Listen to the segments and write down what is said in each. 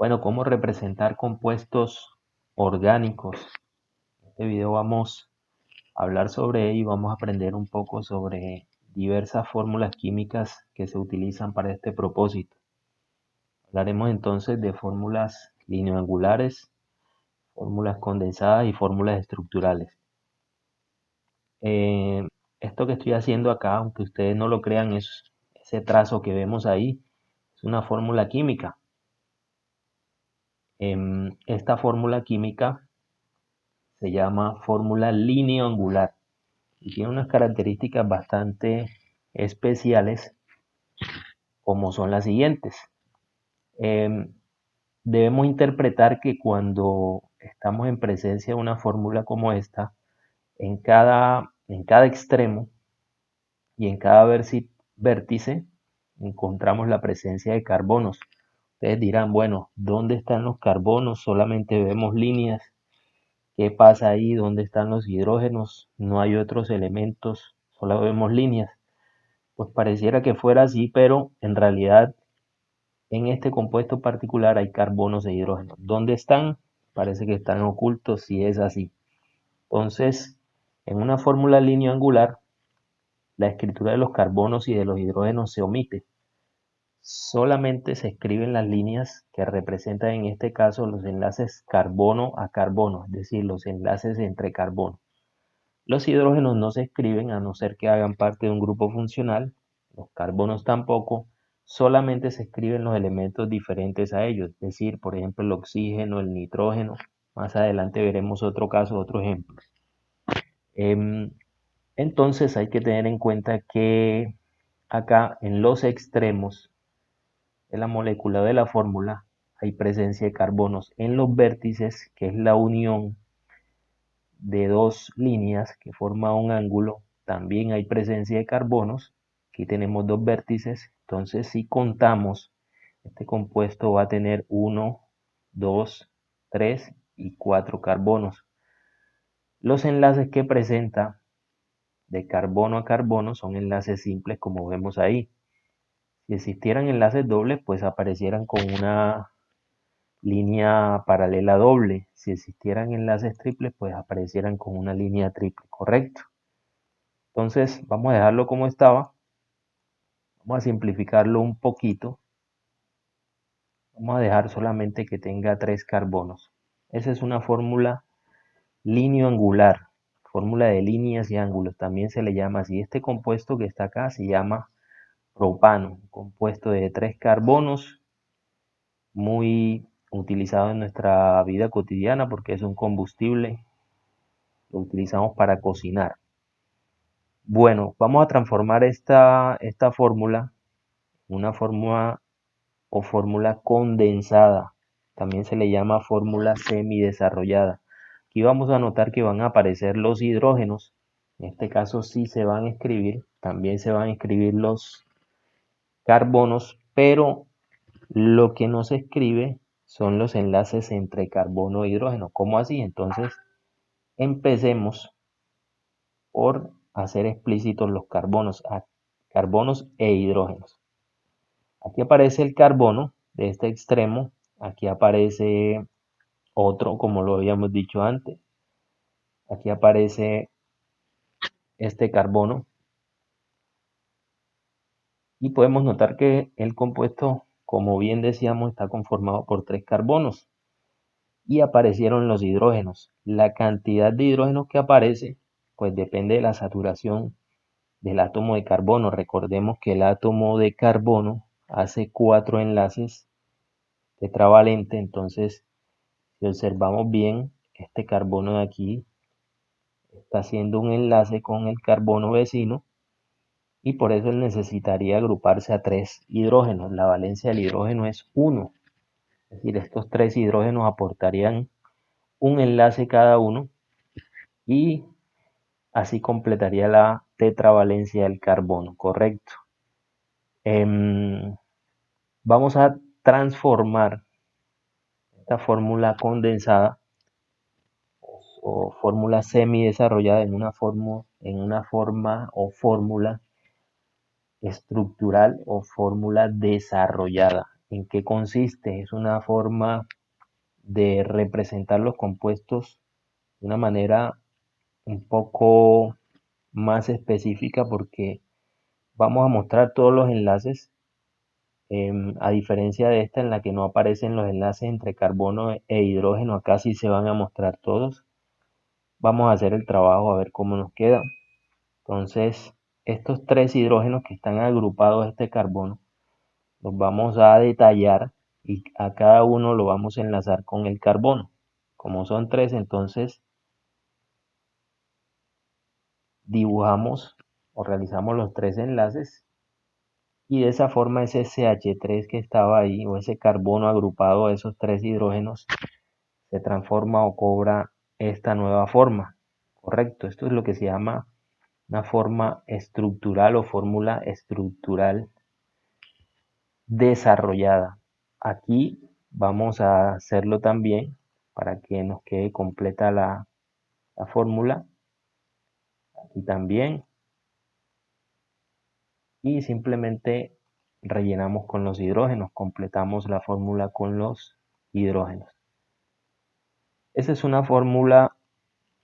Bueno, ¿cómo representar compuestos orgánicos? En este video vamos a hablar sobre ello y vamos a aprender un poco sobre diversas fórmulas químicas que se utilizan para este propósito. Hablaremos entonces de fórmulas lineoangulares, fórmulas condensadas y fórmulas estructurales. Eh, Esto que estoy haciendo acá, aunque ustedes no lo crean, es ese trazo que vemos ahí, es una fórmula química. Esta fórmula química se llama fórmula lineoangular y tiene unas características bastante especiales como son las siguientes. Em, Debemos interpretar que cuando estamos en presencia de una fórmula como esta, en cada extremo y en cada vértice encontramos la presencia de carbonos. Ustedes dirán, bueno, ¿dónde están los carbonos? Solamente vemos líneas. ¿Qué pasa ahí? ¿Dónde están los hidrógenos? No hay otros elementos, solo vemos líneas. Pues pareciera que fuera así, pero en realidad en este compuesto particular hay carbonos e hidrógenos. ¿Dónde están? Parece que están ocultos si es así. Entonces, en una fórmula lineoangular, la escritura de los carbonos y de los hidrógenos se omite. Solamente se escriben las líneas que representan en este caso los enlaces carbono a carbono, es decir, los enlaces entre carbonos. Los hidrógenos no se escriben a no ser que hagan parte de un grupo funcional, los carbonos tampoco, solamente se escriben los elementos diferentes a ellos, es decir, por ejemplo, el oxígeno, el nitrógeno. Más adelante veremos otro caso, otro ejemplo. Entonces hay que tener en cuenta que acá en los extremos de la molécula de la fórmula hay presencia de carbonos en los vértices, que es la unión de dos líneas que forma un ángulo, también hay presencia de carbonos. Aquí tenemos dos vértices, entonces si contamos, este compuesto va a tener 1, 2, 3 y 4 carbonos. Los enlaces que presenta de carbono a carbono son enlaces simples como vemos ahí. Si existieran enlaces dobles, pues aparecieran con una línea paralela doble. Si existieran enlaces triples, pues aparecieran con una línea triple, ¿correcto? Entonces vamos a dejarlo como estaba. Vamos a simplificarlo un poquito. Vamos a dejar solamente que tenga 3 carbonos. Esa es una fórmula lineoangular. Fórmula de líneas y ángulos. También se le llama así. Este compuesto que está acá se llama propano. Un compuesto de 3 carbonos. Muy utilizado en nuestra vida cotidiana porque es un combustible. Lo utilizamos para cocinar. Bueno, vamos a transformar esta fórmula en una fórmula o fórmula condensada. También se le llama fórmula semidesarrollada. Aquí vamos a notar que van a aparecer los hidrógenos. En este caso sí se van a escribir. También se van a escribir los carbonos, pero lo que no se escribe son los enlaces entre carbono e hidrógeno. ¿Cómo así? Entonces empecemos por hacer explícitos los carbonos e hidrógenos. Aquí aparece el carbono de este extremo, aquí aparece otro como lo habíamos dicho antes, aquí aparece este carbono y podemos notar que el compuesto, como bien decíamos, está conformado por 3 carbonos y aparecieron los hidrógenos. La cantidad de hidrógenos que aparece pues depende de la saturación del átomo de carbono. Recordemos que el átomo de carbono hace 4 enlaces tetravalente, entonces si observamos bien, este carbono de aquí está haciendo un enlace con el carbono vecino y por eso él necesitaría agruparse a 3 hidrógenos. La valencia del hidrógeno es 1, es decir, estos 3 hidrógenos aportarían un enlace cada uno y así completaría la tetravalencia del carbono, correcto. Vamos a transformar esta fórmula condensada o fórmula semidesarrollada en una forma o fórmula estructural o fórmula desarrollada. en qué consiste. Es una forma de representar los compuestos de una manera un poco más específica porque vamos a mostrar todos los enlaces, a diferencia de esta en la que no aparecen los enlaces entre carbono e hidrógeno. Acá sí se van a mostrar todos. Vamos a hacer el trabajo a ver cómo nos queda. Entonces, estos tres hidrógenos que están agrupados a este carbono, los vamos a detallar y a cada uno lo vamos a enlazar con el carbono. Como son tres, entonces dibujamos o realizamos los tres enlaces y de esa forma ese CH3 que estaba ahí o ese carbono agrupado a esos tres hidrógenos se transforma o cobra esta nueva forma. Correcto, esto es lo que se llama una forma estructural o fórmula estructural desarrollada. Aquí vamos a hacerlo también para que nos quede completa la fórmula. Aquí también. Y simplemente rellenamos con los hidrógenos, completamos la fórmula con los hidrógenos. Esa es una fórmula,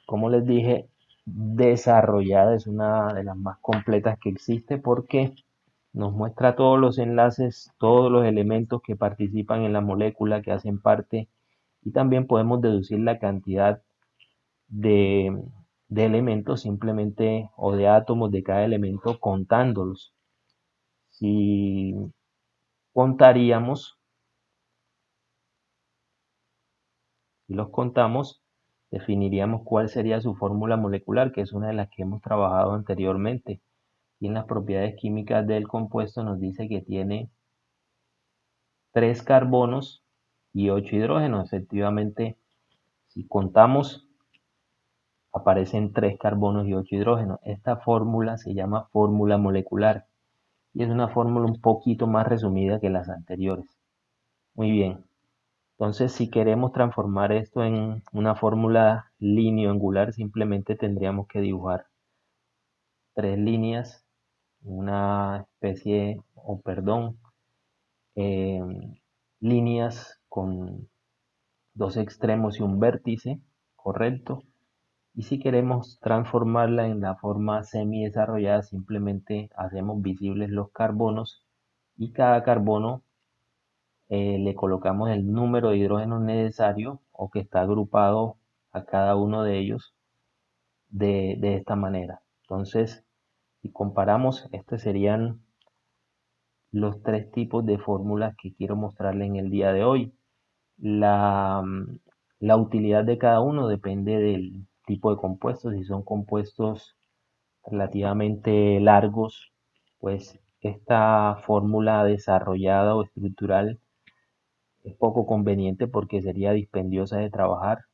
como les dije, desarrollada, es una de las más completas que existe porque nos muestra todos los enlaces, todos los elementos que participan en la molécula, que hacen parte, y también podemos deducir la cantidad de, de elementos simplemente o de átomos de cada elemento contándolos. Si contaríamos, si los contamos, definiríamos cuál sería su fórmula molecular, que es una de las que hemos trabajado anteriormente. Y en las propiedades químicas del compuesto nos dice que tiene 3 carbonos y 8 hidrógenos. Efectivamente, si contamos, aparecen 3 carbonos y 8 hidrógenos. Esta fórmula se llama fórmula molecular y es una fórmula un poquito más resumida que las anteriores. Muy bien. Entonces, si queremos transformar esto en una fórmula lineoangular, simplemente tendríamos que dibujar 3 líneas, una especie, o perdón, eh, líneas con 2 extremos y un vértice, correcto. Y si queremos transformarla en la forma semi desarrollada, simplemente hacemos visibles los carbonos y cada carbono le colocamos el número de hidrógenos necesario o que está agrupado a cada uno de ellos de esta manera. Entonces, si comparamos, estos serían los tres tipos de fórmulas que quiero mostrarles en el día de hoy. La, la utilidad de cada uno depende del tipo de compuestos. Si son compuestos relativamente largos, pues esta fórmula desarrollada o estructural es poco conveniente porque sería dispendiosa de trabajar.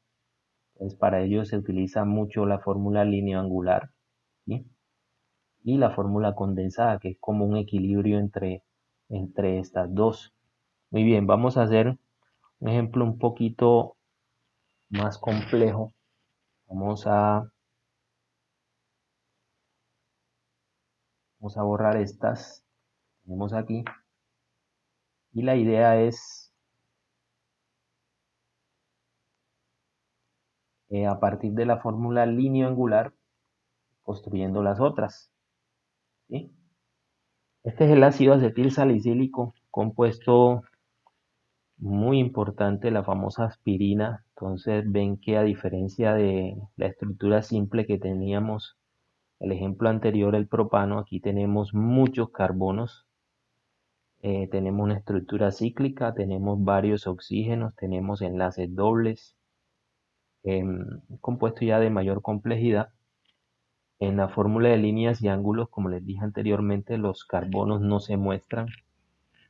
Entonces, para ello se utiliza mucho la fórmula lineoangular, ¿sí? Y la fórmula condensada, que es como un equilibrio entre estas dos. Muy bien, vamos a hacer un ejemplo un poquito más complejo. Vamos a borrar estas. Tenemos aquí. Y la idea es, a partir de la fórmula lineoangular, construyendo las otras, ¿sí? Este es el ácido acetil salicílico, compuesto muy importante, la famosa aspirina. Entonces ven que a diferencia de la estructura simple que teníamos, el ejemplo anterior, el propano, aquí tenemos muchos carbonos, tenemos una estructura cíclica, tenemos varios oxígenos, tenemos enlaces dobles, compuesto ya de mayor complejidad. En la fórmula de líneas y ángulos, como les dije anteriormente, los carbonos no se muestran,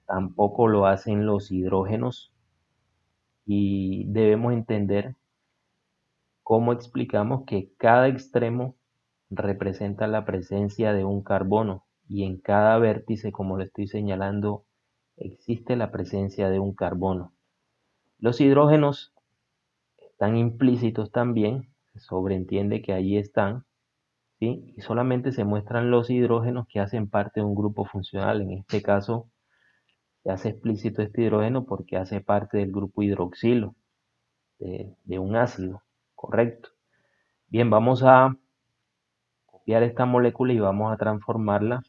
tampoco lo hacen los hidrógenos, y debemos entender cómo explicamos que cada extremo representa la presencia de un carbono y en cada vértice, como le estoy señalando, existe la presencia de un carbono. Los hidrógenos están implícitos también, se sobreentiende que allí están, ¿sí? Y solamente se muestran los hidrógenos que hacen parte de un grupo funcional. En este caso Se hace explícito este hidrógeno porque hace parte del grupo hidroxilo de un ácido, correcto. Bien, vamos a copiar esta molécula y vamos a transformarla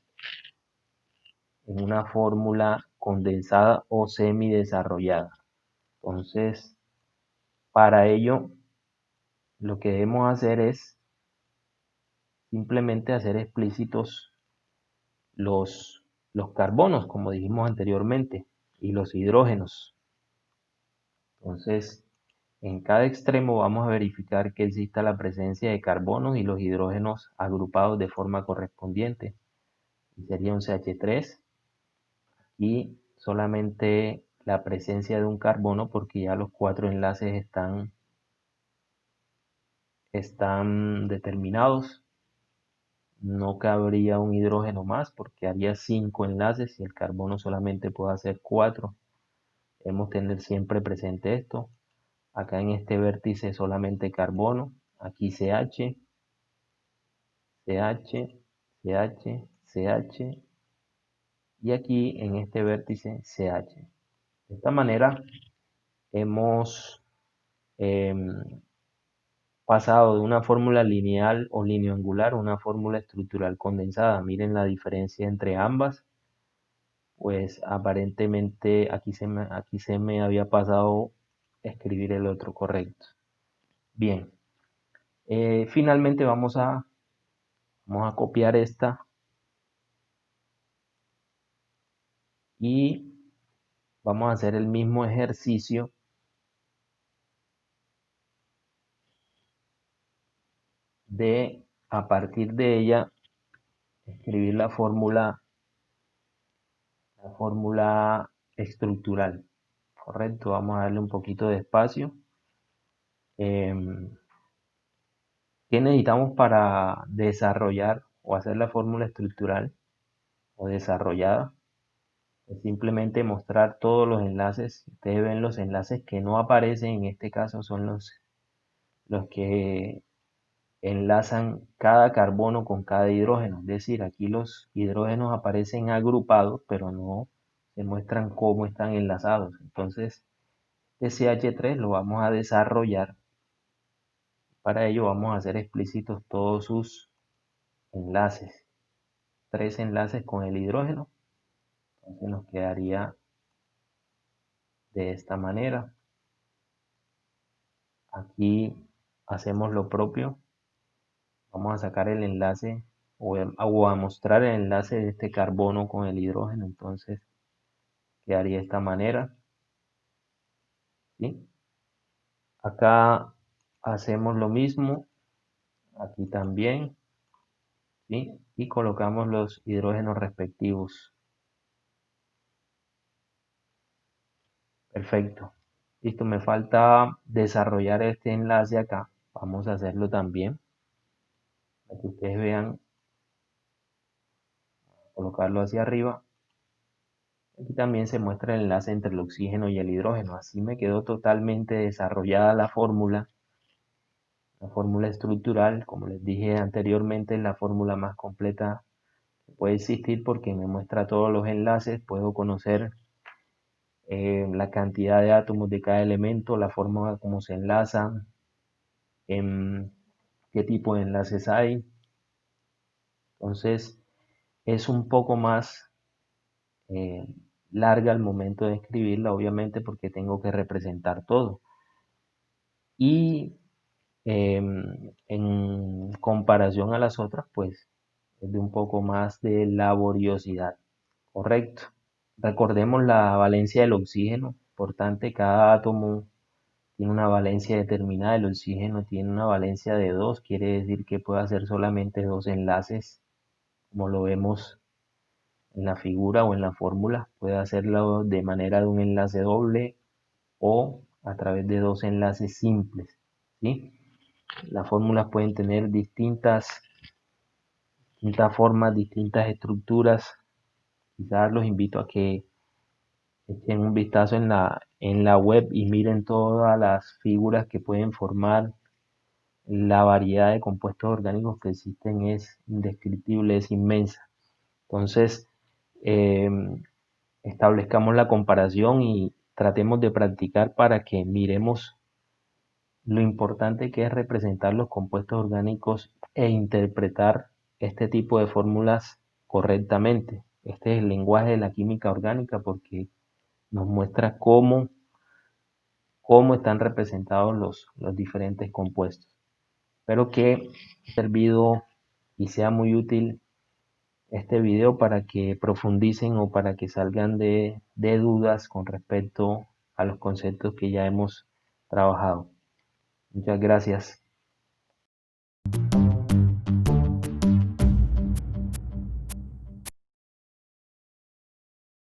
en una fórmula condensada o semidesarrollada. Entonces, para ello, lo que debemos hacer es simplemente hacer explícitos los carbonos, como dijimos anteriormente, y los hidrógenos. Entonces, en cada extremo vamos a verificar que exista la presencia de carbonos y los hidrógenos agrupados de forma correspondiente. Y sería un CH3 y solamente la presencia de un carbono porque ya los 4 enlaces están determinados. No cabría un hidrógeno más porque haría 5 enlaces y el carbono solamente puede hacer 4. Debemos tener siempre presente esto. Acá en este vértice solamente carbono, aquí CH, CH, CH, CH y aquí en este vértice CH. De esta manera hemos pasado de una fórmula lineal o lineoangular a una fórmula estructural condensada. Miren la diferencia entre ambas. Pues aparentemente aquí se me había pasado escribir el otro correcto. Bien, finalmente vamos a copiar esta y vamos a hacer el mismo ejercicio de a partir de ella escribir la fórmula estructural. Correcto, vamos a darle un poquito de espacio. ¿Qué necesitamos para desarrollar o hacer la fórmula estructural o desarrollada? Es simplemente mostrar todos los enlaces. Ustedes ven los enlaces que no aparecen, en este caso son los que enlazan cada carbono con cada hidrógeno. Es decir, aquí los hidrógenos aparecen agrupados, pero no se muestran cómo están enlazados. Entonces, este CH3 lo vamos a desarrollar. Para ello vamos a hacer explícitos todos sus enlaces. 3 enlaces con el hidrógeno. Entonces nos quedaría de esta manera. Aquí hacemos lo propio. Vamos a sacar el enlace o a mostrar el enlace de este carbono con el hidrógeno. Entonces quedaría de esta manera. ¿Sí? Acá hacemos lo mismo. Aquí también. ¿Sí? Y colocamos los hidrógenos respectivos. Perfecto. Listo, me falta desarrollar este enlace acá. Vamos a hacerlo también. Para que ustedes vean, colocarlo hacia arriba. Aquí también se muestra el enlace entre el oxígeno y el hidrógeno. Así me quedó totalmente desarrollada la fórmula estructural. Como les dije anteriormente, es la fórmula más completa que puede existir porque me muestra todos los enlaces. Puedo conocer la cantidad de átomos de cada elemento, la forma como se enlazan, qué tipo de enlaces hay. Entonces, es un poco más eh, larga al momento de escribirla, obviamente, porque tengo que representar todo. Y en comparación a las otras, pues es de un poco más de laboriosidad. Correcto. Recordemos la valencia del oxígeno. Importante, cada átomo tiene una valencia determinada. El oxígeno tiene una valencia de 2, quiere decir que puede hacer solamente 2 enlaces, como lo vemos en la figura o en la fórmula. Puede hacerlo de manera de un enlace doble o a través de 2 enlaces simples. ¿Sí? Las fórmulas pueden tener distintas formas, distintas estructuras. Quizás los invito a que echen un vistazo en la web y miren todas las figuras que pueden formar. La variedad de compuestos orgánicos que existen es indescriptible, es inmensa. Entonces, establezcamos la comparación y tratemos de practicar para que miremos lo importante que es representar los compuestos orgánicos e interpretar este tipo de fórmulas correctamente. Este es el lenguaje de la química orgánica porque nos muestra cómo están representados los diferentes compuestos. Espero que haya servido y sea muy útil este video para que profundicen o para que salgan de dudas con respecto a los conceptos que ya hemos trabajado. Muchas gracias.